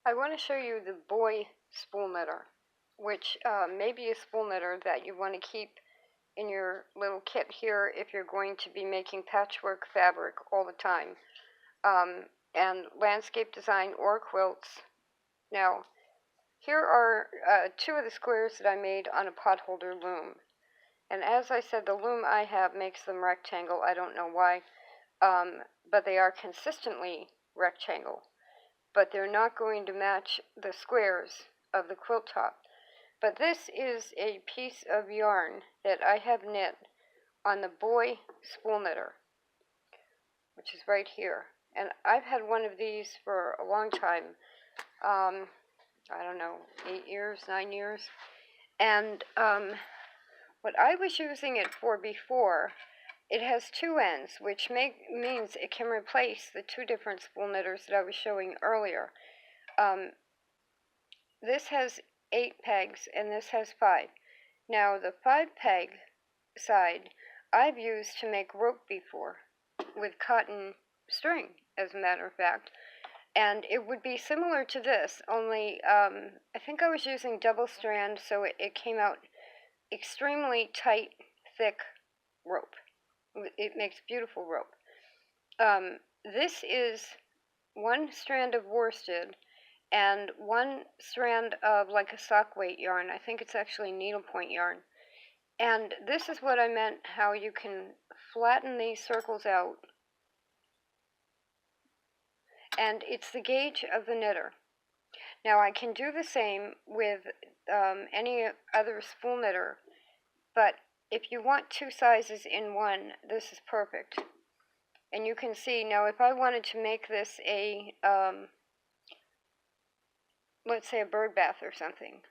I want to show you the Boye spool knitter, which may be a spool knitter that you want to keep in your little kit here if you're going to be making patchwork fabric all the time, and landscape design or quilts. Now, here are two of the squares that I made on a potholder loom. And as I said, the loom I have makes them rectangle. I don't know why, but they are consistently rectangle. But they're not going to match the squares of the quilt top. But this is a piece of yarn that I have knit on the Boye spool knitter, which is right here. And I've had one of these for a long time, I don't know, 8 years, 9 years. And what I was using it for before, it has two ends, which means it can replace the two different spool knitters that I was showing earlier. This has 8 pegs and this has 5. Now the 5 peg side I've used to make rope before with cotton string, as a matter of fact. And it would be similar to this, only I think I was using double strand, so it came out extremely tight, thick rope. It makes beautiful rope. This is one strand of worsted and one strand of like a sock weight yarn. I think it's actually needlepoint yarn. And this is what I meant, how you can flatten these circles out. And it's the gauge of the knitter. Now I can do the same with any other spool knitter, but if you want two sizes in one, this is perfect. And you can see, now if I wanted to make this a, let's say a bird bath or something,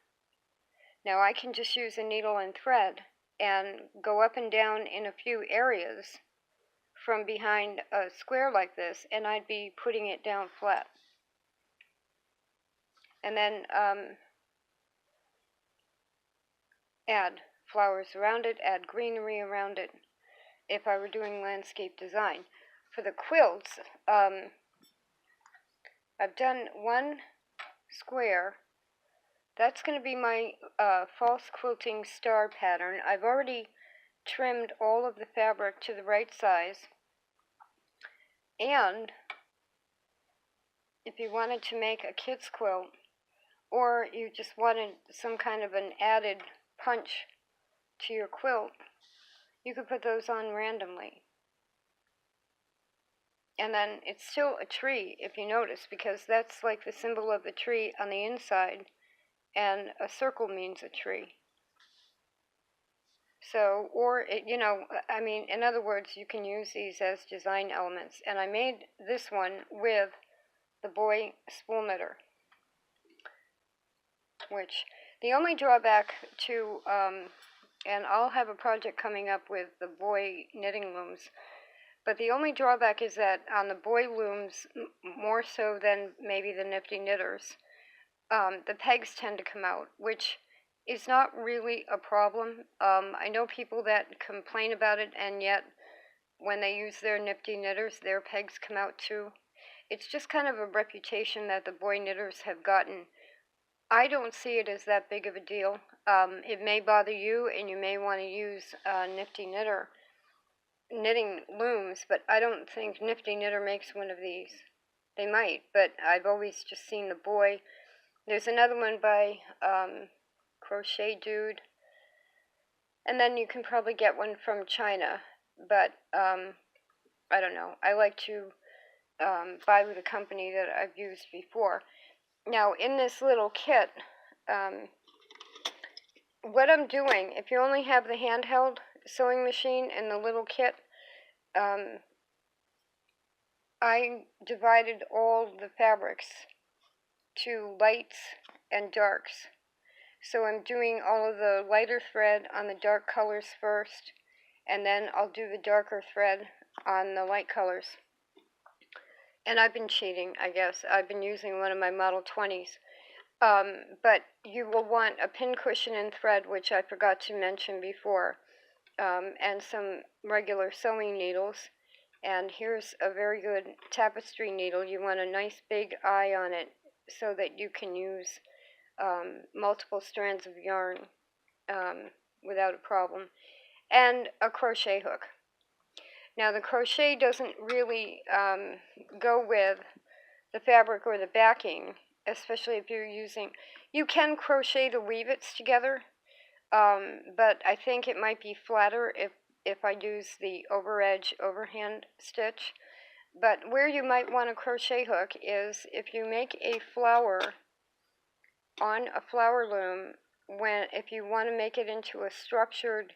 now I can just use a needle and thread and go up and down in a few areas from behind a square like this, and I'd be putting it down flat. And then add flowers around it, add greenery around it, if I were doing landscape design. For the quilts, I've done one square. That's going to be my false quilting star pattern. I've already trimmed all of the fabric to the right size. And if you wanted to make a kid's quilt, or you just wanted some kind of an added punch to your quilt, you could put those on randomly. And then it's still a tree, if you notice, because that's like the symbol of the tree on the inside, and a circle means a tree. So, or, you know, I mean, in other words, you can use these as design elements. And I made this one with the Boye spool knitter, which the only drawback to, and I'll have a project coming up with the Boye knitting looms, but the only drawback is that on the Boye looms, more so than maybe the Nifty Knitters, the pegs tend to come out, which is not really a problem. I know people that complain about it, and yet when they use their Nifty Knitters, their pegs come out too. It's just kind of a reputation that the Boye knitters have gotten. I don't see it as that big of a deal. It may bother you, and you may want to use Nifty Knitter knitting looms, but I don't think Nifty Knitter makes one of these. They might, but I've always just seen the Boye. There's another one by Crochet Dude, and then you can probably get one from China, but I don't know. I like to buy with a company that I've used before. Now, in this little kit, what I'm doing, if you only have the handheld sewing machine in the little kit, I divided all the fabrics to lights and darks. So I'm doing all of the lighter thread on the dark colors first, and then I'll do the darker thread on the light colors. And I've been cheating, I guess. I've been using one of my Model 20s. But you will want a pin cushion and thread, which I forgot to mention before, and some regular sewing needles. And here's a very good tapestry needle. You want a nice big eye on it, so that you can use multiple strands of yarn without a problem, and a crochet hook. Now the crochet doesn't really go with the fabric or the backing, especially if you're using, you can crochet the weave-its together, but I think it might be flatter if I use the over edge overhand stitch. But where you might want a crochet hook is if you make a flower on a flower loom, if you want to make it into a structured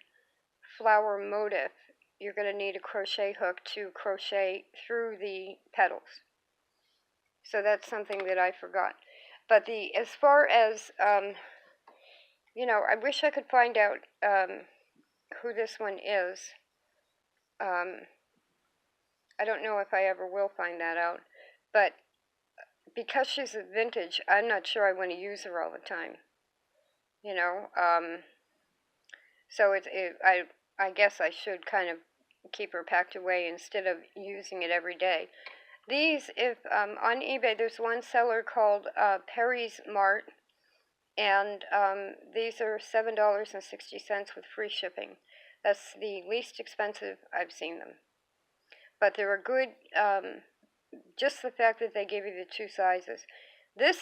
flower motif, you're going to need a crochet hook to crochet through the petals. So that's something that I forgot. But as far as, you know, I wish I could find out who this one is. I don't know if I ever will find that out. But because she's a vintage, I'm not sure I want to use her all the time. You know, so I guess I should kind of keep her packed away instead of using it every day. These, if on eBay, there's one seller called Perry's Mart, and these are $7.60 with free shipping. That's the least expensive I've seen them. But they're a good, just the fact that they give you the two sizes. This,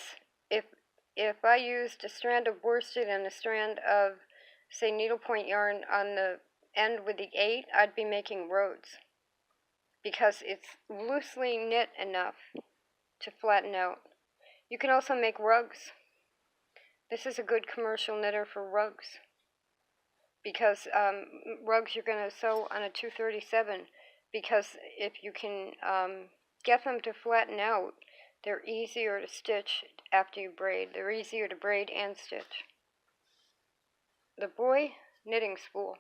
if I used a strand of worsted and a strand of, say, needlepoint yarn on the end with the 8, I'd be making roads, because it's loosely knit enough to flatten out. You can also make rugs. This is a good commercial knitter for rugs, because rugs you're going to sew on a 237, because if you can get them to flatten out, they're easier to stitch after you braid. They're easier to braid and stitch. The Boye knitting spool.